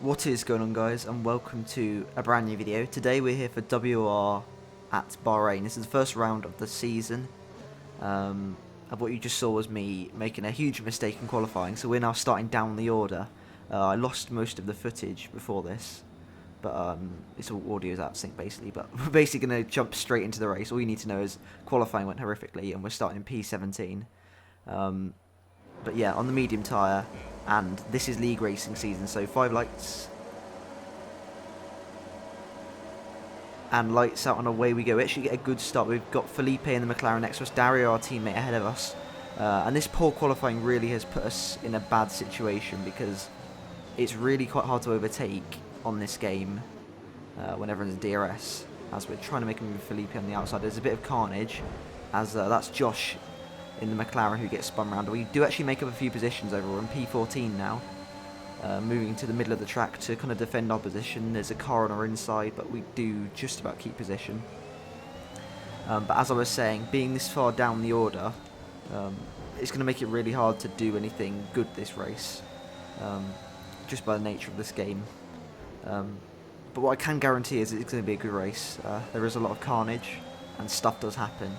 What is going on, guys, and welcome to a brand new video. Today we're here for WOR at Bahrain. This is the first round of the season. And what you just saw was me making a huge mistake in qualifying, so we're now starting down the order. I lost most of the footage before this, but it's all audio's out of sync basically. But we're basically going to jump straight into the race. All you need to know is qualifying went horrifically, and we're starting in P17. But yeah, on the medium tyre. And this is league racing season, so 5 lights. And lights out and away we go. We actually get a good start. We've got Felipe in the McLaren next to us, Dario, our teammate, ahead of us. And this poor qualifying really has put us in a bad situation because it's really quite hard to overtake on this game when everyone's DRS. As we're trying to make a move with Felipe on the outside. There's a bit of carnage, as that's Josh in the McLaren who gets spun around. We do actually make up a few positions over. We're in P14 now, moving to the middle of the track to kind of defend our position. There's a car on our inside, but we do just about keep position. But as I was saying, being this far down the order, it's going to make it really hard to do anything good this race, just by the nature of this game. But what I can guarantee is it's going to be a good race. There is a lot of carnage, and stuff does happen.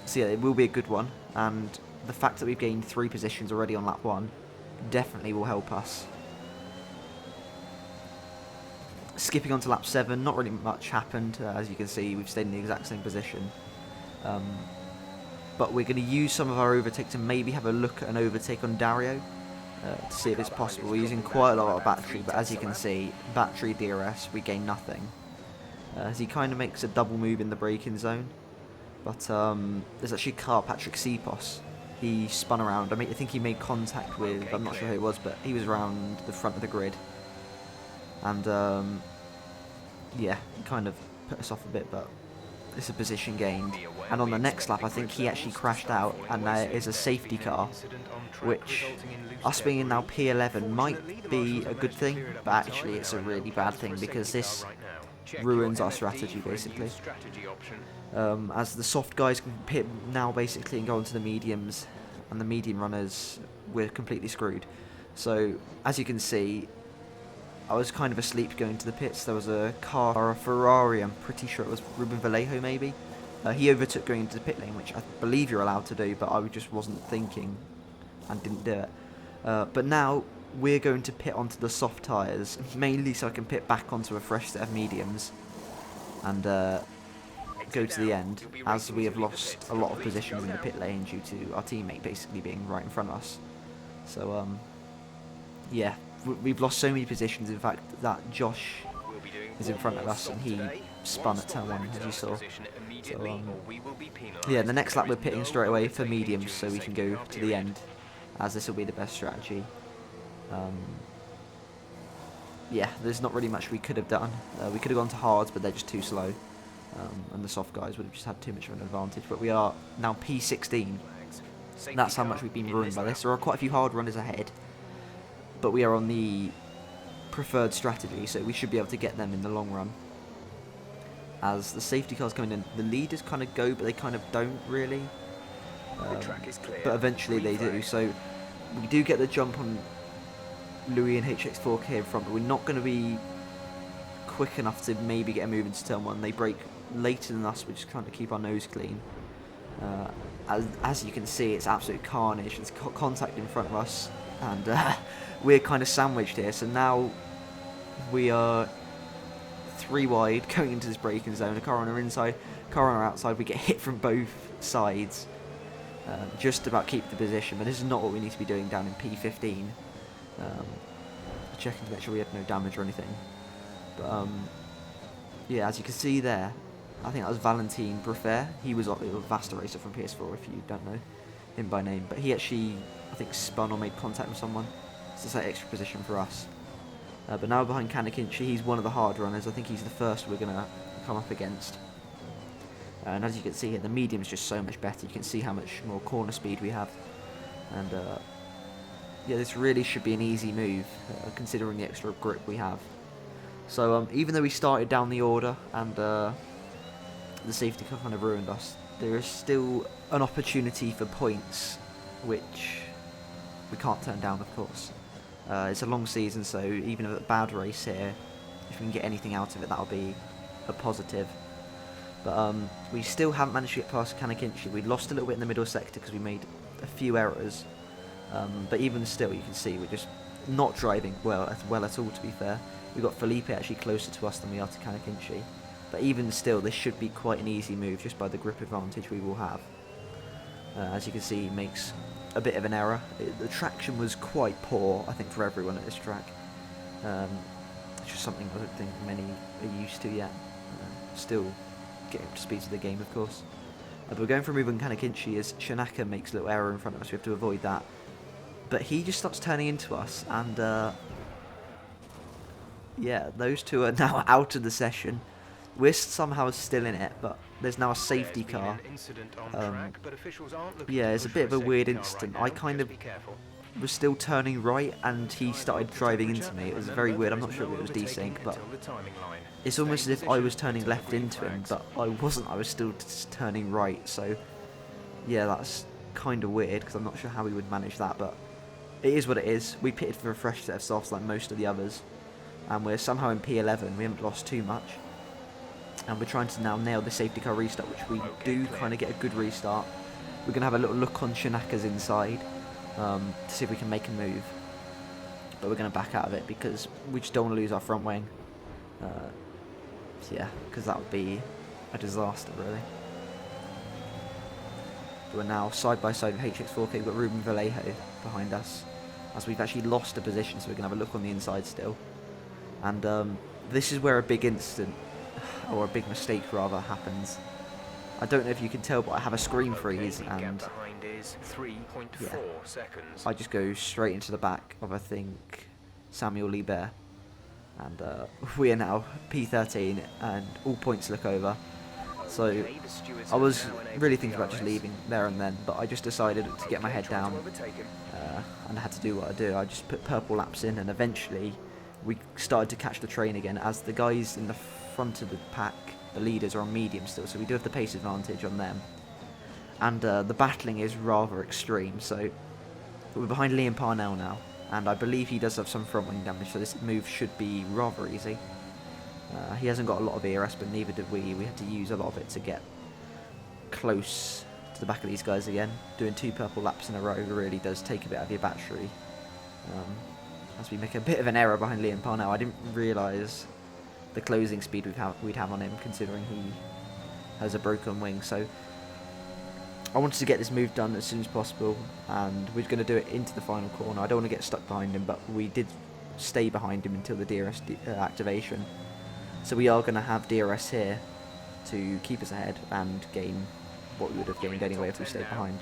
So yeah, it will be a good one, and the fact that we've gained 3 positions already on lap 1 definitely will help us. Skipping on to lap 7, not really much happened. As you can see, we've stayed in the exact same position. But we're going to use some of our overtake to maybe have a look at an overtake on Dario to see if it's possible. We're using quite a lot of battery, but as you can see, battery DRS, we gain nothing. As he kind of makes a double move in the braking zone. But there's actually a car, Patrick Sipos. He spun around. I think he made contact with, I'm not sure who it was, but he was around the front of the grid. And yeah, he kind of put us off a bit, but it's a position gained. And on the next lap, I think he actually crashed out, and there is a safety car, which us being in now P11 might be a good thing, but actually it's a really bad thing because this ruins our strategy basically. As the soft guys can pit now basically and go onto the mediums, and the medium runners, we're completely screwed. So as you can see, I was kind of asleep going to the pits. There was a car, or a Ferrari, I'm pretty sure it was Ruben Vallejo maybe. He overtook going into the pit lane, which I believe you're allowed to do, but I just wasn't thinking and didn't do it. But now we're going to pit onto the soft tyres, mainly so I can pit back onto a fresh set of mediums and go to the end, as we have lost a lot of positions in the pit lane due to our teammate basically being right in front of us. So yeah, we've lost so many positions. In fact, that Josh is in front of us and he spun at turn 1, as you saw. So yeah, the next lap we're pitting straight away for mediums so we can go to the end, as this will be the best strategy. Yeah, there's not really much we could have done. We could have gone to hards, but they're just too slow. And the soft guys would have just had too much of an advantage. But we are now P16. That's how much we've been ruined by this. There are quite a few hard runners ahead, but we are on the preferred strategy, so we should be able to get them in the long run. As the safety cars coming in, the leaders kind of go, but they kind of don't really. But eventually they do. So we do get the jump on Louis and HX4K in front, but we're not going to be quick enough to maybe get a move into turn 1. They brake later than us, we're just trying to keep our nose clean. As you can see, it's absolute carnage. There's contact in front of us, and we're kind of sandwiched here. So now we are 3 wide going into this braking zone. A car on our inside, car on our outside. We get hit from both sides. Just about keep the position, but this is not what we need to be doing down in P15. Checking to make sure we had no damage or anything. But yeah, as you can see there, I think that was Valentin Bruffair. He was a Vasta racer from PS4, if you don't know him by name. But he actually, I think, spun or made contact with someone. So it's that extra position for us. But now behind Kanakinchi, he's one of the hard runners. I think he's the first we're going to come up against. And as you can see here, the medium's just so much better. You can see how much more corner speed we have. And yeah, this really should be an easy move, considering the extra grip we have. So even though we started down the order and the safety car kind of ruined us, there is still an opportunity for points, which we can't turn down, of course. It's a long season, so even a bad race here, if we can get anything out of it, that'll be a positive. But we still haven't managed to get past Kanakinchi. We lost a little bit in the middle sector because we made a few errors. But even still, you can see we're just not driving well at all, to be fair. We've got Felipe actually closer to us than we are to Kanakinchi. But even still, this should be quite an easy move just by the grip advantage we will have. As you can see, he makes a bit of an error. The traction was quite poor, I think, for everyone at this track. It's just something I don't think many are used to yet. Still getting up to speed with the game, of course. But we're going for a move on Kanakinchi as Shanaka makes a little error in front of us. We have to avoid that. But he just starts turning into us, and yeah, those two are now out of the session. We're somehow still in it, but there's now a safety car. Yeah, it's a bit of a weird incident. I kind of was still turning right, and he started driving into me. It was very weird. I'm not sure if it was desync, but it's almost as if I was turning left into him, but I wasn't. I was still just turning right. So yeah, that's kind of weird because I'm not sure how we would manage that, but it is what it is. We pitted for a fresh set of softs like most of the others, and we're somehow in P11. We haven't lost too much. And we're trying to now nail the safety car restart, which we do kind of get a good restart. We're going to have a little look on Shanaka's inside to see if we can make a move. But we're going to back out of it because we just don't want to lose our front wing. Yeah, because that would be a disaster, really. We're now side by side with HX4K. We've got Ruben Vallejo behind us, as we've actually lost a position, so we're going to have a look on the inside still. And this is where a big incident, or a big mistake rather, happens. I don't know if you can tell, but I have a screen freeze, and yeah, I just go straight into the back of, I think, Samuel Liebert, and we are now P13, and all points look over. So I was really thinking about just leaving there and then, but I just decided to get my head down, and I had to do what I do. I just put purple laps in, and eventually we started to catch the train again, as the guys in the front of the pack, the leaders, are on medium still, so we do have the pace advantage on them. And the battling is rather extreme, so we're behind Liam Parnell now, and I believe he does have some front wing damage, so this move should be rather easy. He hasn't got a lot of ERS, but neither did we. We had to use a lot of it to get close to the back of these guys again. Doing 2 purple laps in a row really does take a bit out of your battery. As we make a bit of an error behind Liam Parnell. I didn't realise the closing speed we'd have on him, considering he has a broken wing. So I wanted to get this move done as soon as possible, and we're going to do it into the final corner. I don't want to get stuck behind him, but we did stay behind him until the DRS activation. So we are going to have DRS here to keep us ahead and gain what we would have gained anyway if we stayed behind.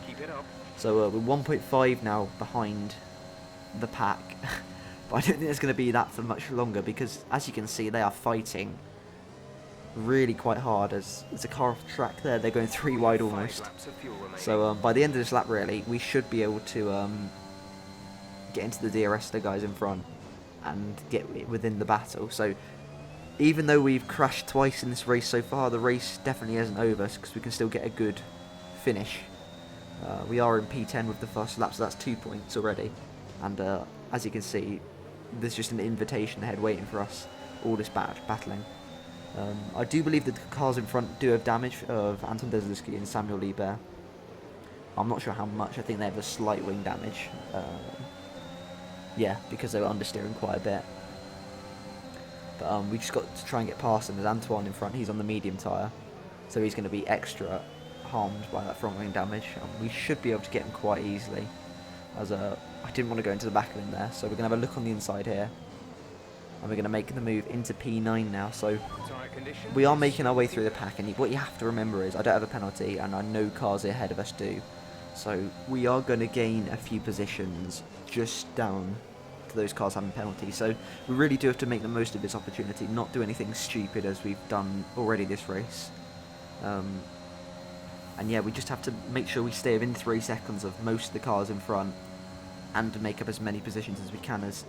So we're 1.5 now behind the pack. But I don't think it's going to be that for much longer, because as you can see, they are fighting really quite hard. As there's a car off the track there, they're going 3 wide almost. So by the end of this lap, really, we should be able to get into the DRS, the guys in front, and get within the battle. So even though we've crashed twice in this race so far, the race definitely isn't over, because we can still get a good finish. We are in P10 with the first lap, so that's 2 points already. And as you can see, there's just an invitation ahead waiting for us, all this battling. I do believe that the cars in front do have damage of Anton Deslewski and Samuel Liebert. I'm not sure how much. I think they have a slight wing damage. Yeah, because they were understeering quite a bit. But we just got to try and get past them. There's Antoine in front. He's on the medium tyre, so he's going to be extra harmed by that front wing damage. We should be able to get him quite easily, as I didn't want to go into the back of him there. So we're going to have a look on the inside here, and we're going to make the move into P9 now. So we are making our way through the pack, and what you have to remember is I don't have a penalty, and I know cars ahead of us do. So we are going to gain a few positions just down to those cars having penalties. So we really do have to make the most of this opportunity, not do anything stupid as we've done already this race. And yeah, we just have to make sure we stay within 3 seconds of most of the cars in front, and make up as many positions as we can. As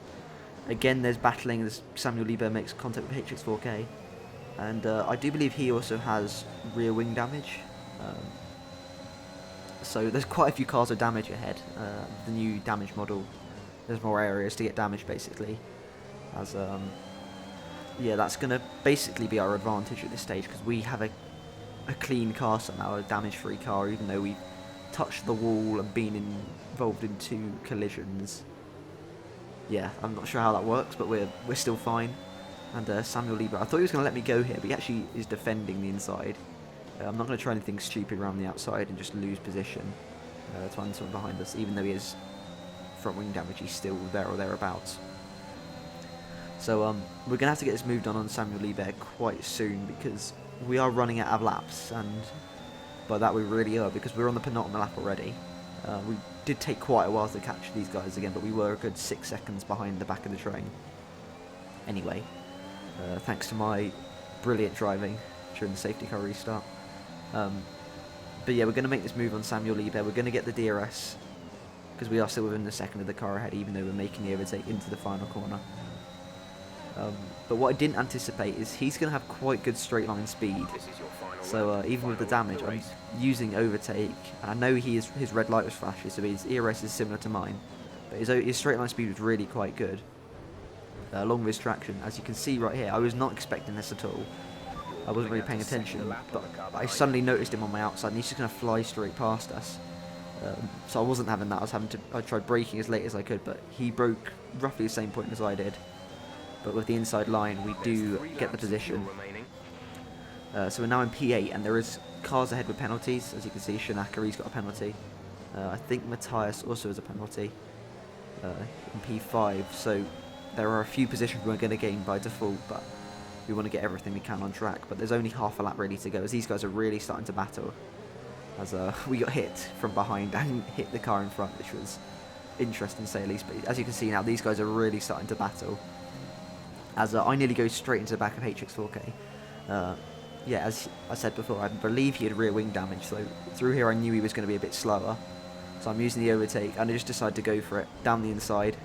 again, there's battling as Samuel Liebert makes contact with HX4K, and I do believe he also has rear wing damage. So there's quite a few cars of damage ahead. The new damage model there's more areas to get damaged basically. As yeah, that's going to basically be our advantage at this stage because we have a clean car somehow, a damage-free car, even though we touched the wall and been involved in 2 collisions. Yeah, I'm not sure how that works, but we're still fine. And Samuel Lieber, I thought he was going to let me go here, but he actually is defending the inside. I'm not going to try anything stupid around the outside and just lose position to find someone behind us, even though he has front wing damage, he's still there or thereabouts. So we're going to have to get this moved on Samuel Lieber quite soon because we are running out of laps, and by that we really are because we're on the penultimate lap already. We did take quite a while to catch these guys again, but we were a good 6 seconds behind the back of the train. Anyway, thanks to my brilliant driving during the safety car restart. But yeah, we're going to make this move on Samuel Lieber. We're going to get the DRS because we are still within the second of the car ahead, even though we're making the overtake into the final corner. But what I didn't anticipate is he's going to have quite good straight line speed. So even with the damage, I'm using overtake, and I know his red light was flashing, so his ERS is similar to mine. But his straight line speed was really quite good, along with his traction. As you can see right here, I was not expecting this at all. I wasn't really paying attention, but I suddenly noticed him on my outside, and he's just going to fly straight past us. So I wasn't having that. I tried braking as late as I could, but he broke roughly the same point as I did. But with the inside line, we do get the position. So we're now in P8, and there is cars ahead with penalties. As you can see, Shanaka, he's got a penalty. I think Matthias also has a penalty in P5. So there are a few positions we're going to gain by default, but we want to get everything we can on track. But there's only half a lap ready to go, as these guys are really starting to battle. As we got hit from behind and hit the car in front, which was interesting to say at least. But as you can see now, these guys are really starting to battle. As I nearly go straight into the back of HX4K. Yeah, as I said before, I believe he had rear wing damage, so through here I knew he was going to be a bit slower. So I'm using the overtake, and I just decided to go for it, down the inside.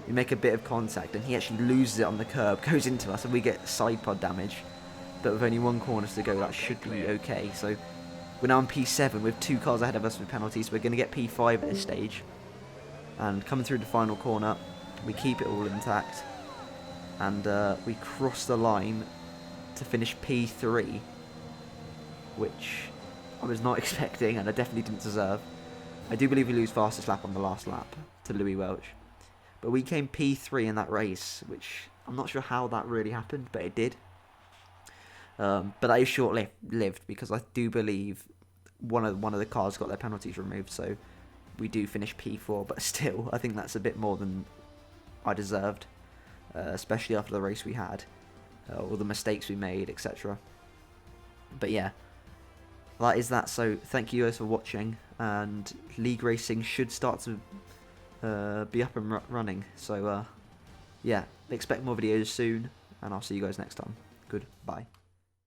We make a bit of contact, and he actually loses it on the curb, goes into us, and we get side pod damage. But with only 1 corner to go, that should be okay. So we're now in P7 with 2 cars ahead of us with penalties. We're going to get P5 at this stage. And coming through the final corner, we keep it all intact. And we cross the line to finish P3, which I was not expecting and I definitely didn't deserve. I do believe we lose fastest lap on the last lap to Louis Welch. But we came P3 in that race, which I'm not sure how that really happened, but it did. But that is short-lived because I do believe one of the cars got their penalties removed, so we do finish P4, but still, I think that's a bit more than I deserved, especially after the race we had. All the mistakes we made, etc. But yeah, that is that. So thank you guys for watching, and League Racing should start to be up and running. So yeah, expect more videos soon, and I'll see you guys next time. Goodbye.